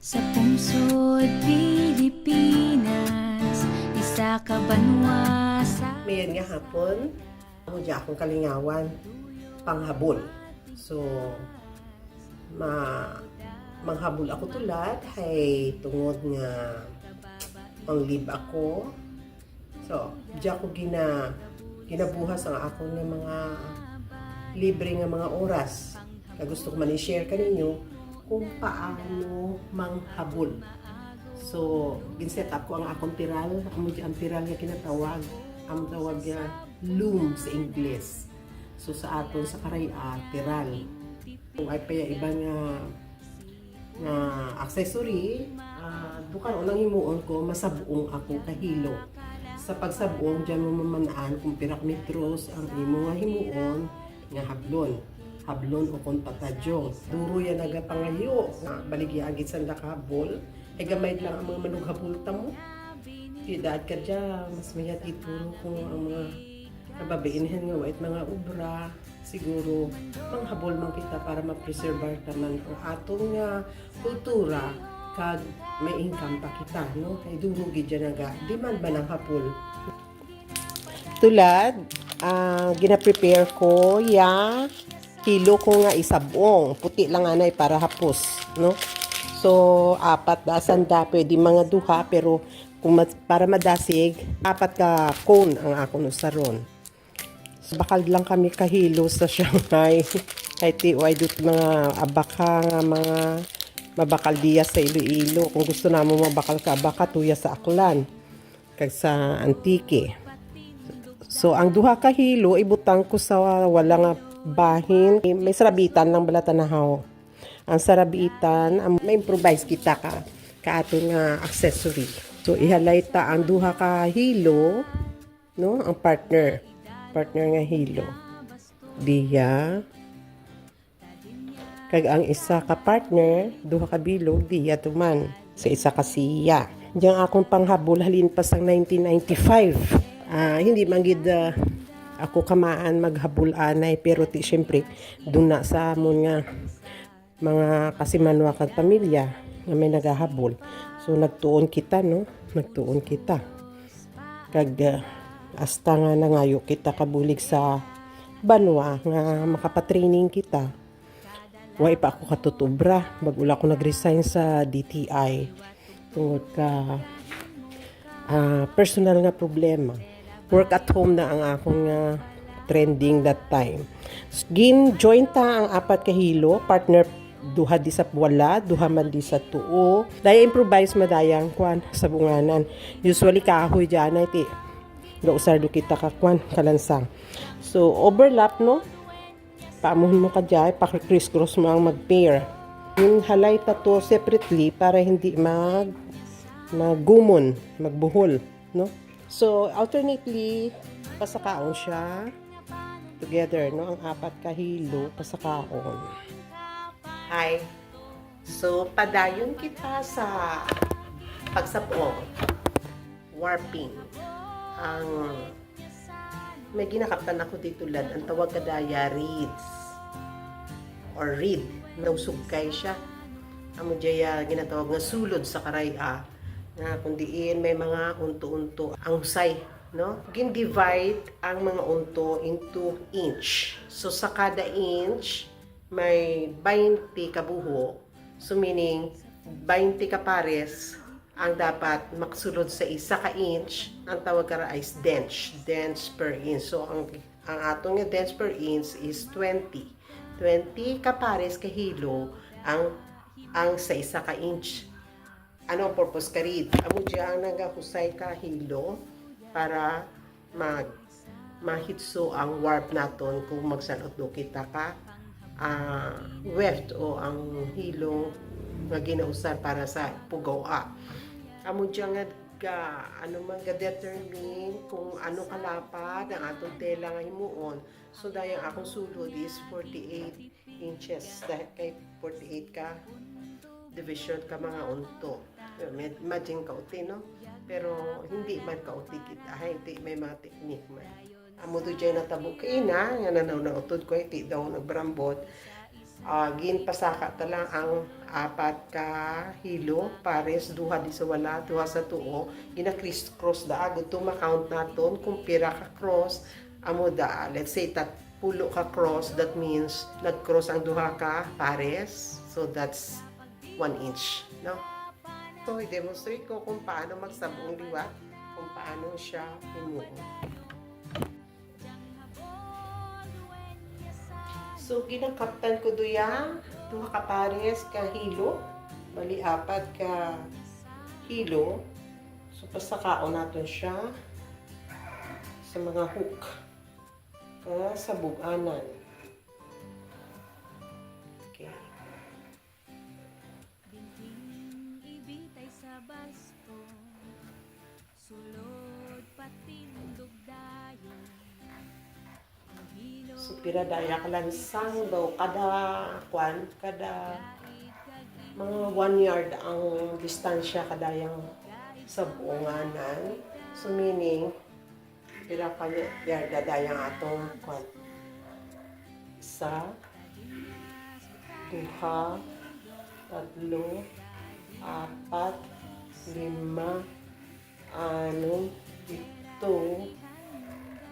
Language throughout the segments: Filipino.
Sa pungsod Pilipinas, isa ka banwa sa... Mayan nga hapon, ako dyan akong kalingawan, panghabol. So, manghabol ako tulad, hay tungod nga pang-live ako. So, dyan ako ginabuhas ang ako ng mga libre nga mga oras. Kaya gusto ko man i-share kaninyo kung paano manghabol. So, ginset up ko ang akong tiral. Ang tiral nga kinatawag. Ang tawag niya loom sa Ingles. So, sa aton sa karaya, tiral. Kung ay pa iba nga accessory, dukan unang himuon ko, masabuong ako kahilo. Sa pagsabuong, dyan mo mamanaan kung pirak metros ang imo nga himuon nga hablon. Hablon o kung patadyo. Duro yan nagapangayo. Baligya agit sa nakahabol. Ay gamay lang ang mga manughabulta mo. Tidad ka dyan. Mas mayat ituro kung ang mga kababainhan nga wait mga ubra. Siguro, manghabol man kita para ma-preserve taman ang atong nga kultura kag may income pa kita, no? Ay duro gid dyan nga. Di man ba ng hapol? Tulad, gina-prepare ko kilo ko nga isabong. Puti lang anay para hapos, no? So, apat da sanda, pwede mga duha, pero kung para madasig, apat ka cone ang ako no saron. So, bakal lang kami kahilo sa Shanghai. Kahit iway dito mga abaka nga mga mabakal diya sa Iloilo. Kung gusto na mo mabakal ka abaka, tuya sa Aklan. Kag sa Antique. So, ang duha ka hilo, ibutang ko sa wala nga bahin. May sarabitan lang bala tanahaw. Ang sarabitan, may improvise kita ka aton nga accessory. So, ihalay ta ang duha ka hilo, no? Ang partner nga hilo. Diya. Kag ang isa ka partner, duha ka bilog, diya tuman. Sa isa ka siya. Diyan akong panghabol halin pa sa 1995. Hindi manggid ako kamaan maghabol anay, pero syempre doon na sa amon nga mga kasimanwa kag pamilya nga may nagahabol. So nagtuon kita, no? Nagtuon kita. Kag hasta nga nangayo kita kabulig sa banwa nga makapatraining kita. Way pa ako katutubra bagula ko nag-resign sa DTI tungod ka personal nga problema. Work at home na ang akong trending that time. Join ta ang apat ka hilo, partner duha di sa wala, duha man di sa tuo. Daya improvise madayang kwan sa bunganan. Usually kahoy dyan ay ti gausardo kita ka kwan kalansang. So overlap, no? Paamuhin mo ka dyan, pa-criss-cross mo ang mag-pair. Yung halay ta to separately para hindi maggumon, magbuhol, no? So, alternately, pasakaon siya together, no? Ang apat ka hilo, pasakaon. Hi. So, padayon kita sa pagsapong. Warping. May ginakaptan ako dito lad, ang tawag kadaya reeds. Or reed. Nausugkay siya. Amo dya ginatawag nga sulod sa karaya. Na kundiin may mga unto-unto ang husay, no? Gin-divide ang mga unto into inch. So sa kada inch may 20 ka buho. So meaning 20 ka pares ang dapat maksulod sa isa ka inch. Ang tawag kara is dense per inch. So ang atong nga dense per inch is 20 ka pares ka hilo ang sa isa ka inch. Ano ang purpose ka rin? Amo dyan nagahusay ka hilo para mahitso ang warp naton kung magsalot do kita ka weft o ang hilo nga ginausan para sa pugawa. Amo dyan nga determine kung ano kalapad ang atong tela nga himuon. So dayang akong sulod is 48 inches dahil kay 48 ka division ka mga unto. Imagine kauti, no? Pero hindi man kauti kita. Hindi may mga teknik man. Amo to dyan natabok kaina, nga nanaw na utod ko, hindi daw nagbrambot. ginpasaka ta lang ang 4 ka hilo pares duha di sa wala duha sa tuo gina criss cross da agud to ma-count naton kung pira ka cross amo da let's say pulo ka cross, that means nag-cross ang duha ka pares, so that's 1 inch, no? So i-demonstrate ko kung paano magsabong liwat, kung paano siya himuon. So ginakaptan ko duya duha ka pares ka hilo, bali 4 ka hilo. So pasakaon natin siya sa mga hook sa buganan. Okay. So pira daya kalansang daw kada mga 1 yard ang distansya kadayang sa buonganan. So meaning pira ka yarda dayang atong kwan. Isa, duha, tatlo, 4, 5, 6, 7,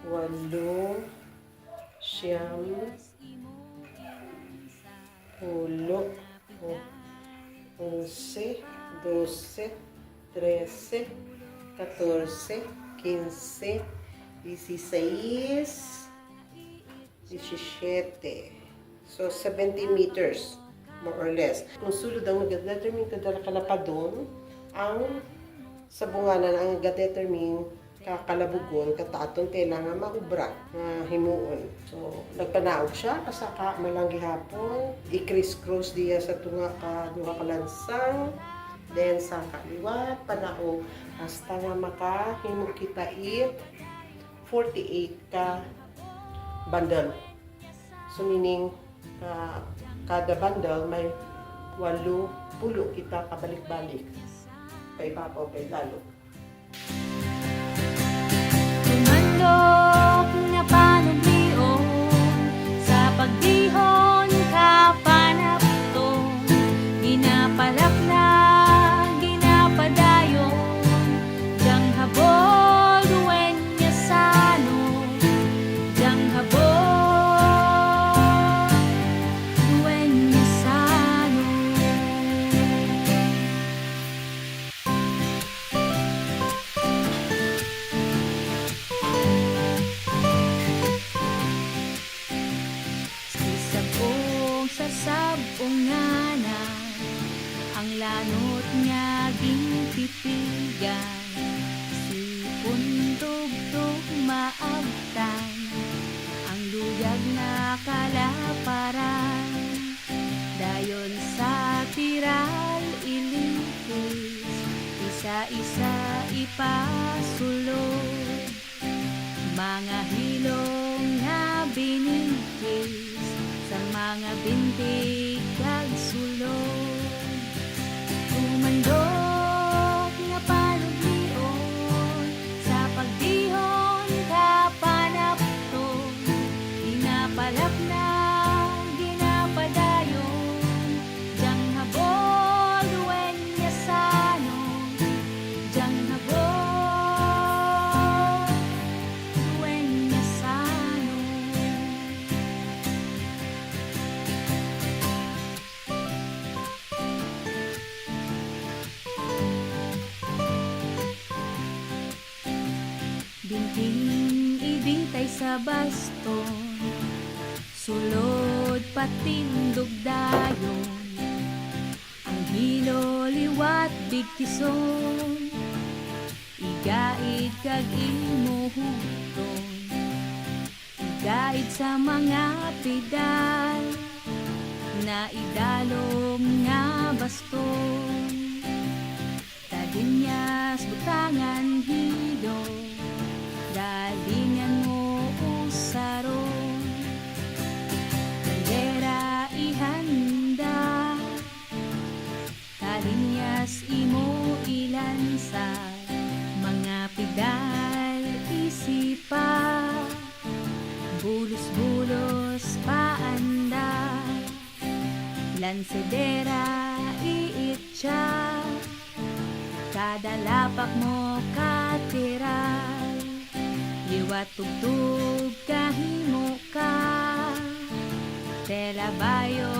8, 9, 10, 11, 12, 13, 14, 15, 16, 17. So, 70 meters, more or less. Kung sulod ang nag-determine kadala kalapadon, ang sa bunganan ang nag-determine kakalabugon, kataton kailangan maubra na himuon. So, nagpanaog siya, pasaka malang gihapon, i-criss-cross diya sa tunga ka, duha ka lansang, then sa kaliwat, panaog, hasta nga makahimo kita 48 ka bundle. So meaning kada bundle may 80 kita kabalik-balik. Paibabaw, pailalo. Tumandok na panuglion sa pagdihon ka panapton, ginapalak na ginapadayon, jang habol duwen niya sano, jang habol duwen niya sano. Sa sabong ngana ang lanot niya ginpipigan, si puntog-tog maabtan ang luyag na kalaparan, dayon sa tiral ilipis, isa-isa ipasulod, mga hilong na binigis sa mga bintig kag sulod. Tumandok nga panuglion sa pagdihon ka panapton, ginapalak na ginapadayon, jang habol duwen niya sano, jang habol duwen niya sano. Binting ibitay sa baston, sulod patindog dayon, ang hilo liwat bigtison, igaid kag imuhuton, igaid sa mga pedal na idalom nga baston, tadinyas butangan hilo, dalingan mo usaron, bandera ihanda, talinyas imo ilansa, mga pedal isipa, bulos-bulos paanda, Lansidera iitsa, kada lapak mo katiray, liwat tugtog kahimo ka, tela bayo